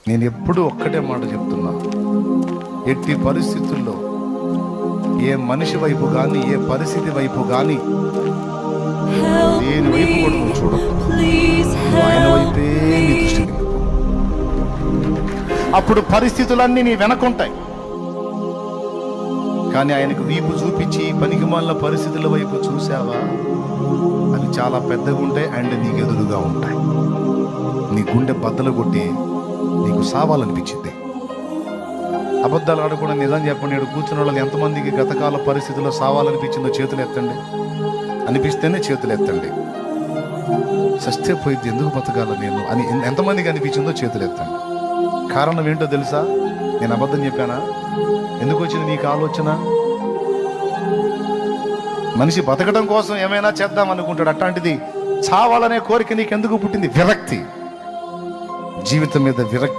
నేను ఎప్పుడూ ఒక్కటే మాట చెప్తున్నా, ఎట్టి పరిస్థితుల్లో ఏ మనిషి వైపు కానీ ఏ పరిస్థితి వైపు కానీ దేని వైపు కూడా నువ్వు చూడకు. ఆయన వైపే నీ దృష్టి నిలుపు. అప్పుడు పరిస్థితులన్నీ నీ వెనకుంటాయి, కానీ ఆయనకు వీపు చూపించి పనికి మాలిన పరిస్థితుల వైపు చూసావా, అవి చాలా పెద్దగా ఉంటాయి అండ్ నీకు ఎదురుగా ఉంటాయి. నీ గుండె బద్దలు కొట్టి నీకు సావాలనిపించింది. అబద్ధాలు ఆడకుండా నిజం చెప్పండి. ఇక్కడ కూర్చున్న వాళ్ళు ఎంతమందికి గతకాల పరిస్థితుల్లో సావాలనిపించిందో చేతులు ఎత్తండి. అనిపిస్తేనే చేతులు ఎత్తండి. సస్తే పోయింది, ఎందుకు బతకాల నేను అని ఎంతమందికి అనిపించిందో చేతులు ఎత్తండి. కారణం ఏంటో తెలుసా? నేను అబద్ధం చెప్పానా? ఎందుకు వచ్చింది నీకు ఆలోచన? మనిషి బతకడం కోసం ఏమైనా చేద్దాం అనుకుంటాడు. అట్లాంటిది చావాలనే కోరిక నీకెందుకు పుట్టింది? విరక్తి, జీవితం మీద విరక్తి.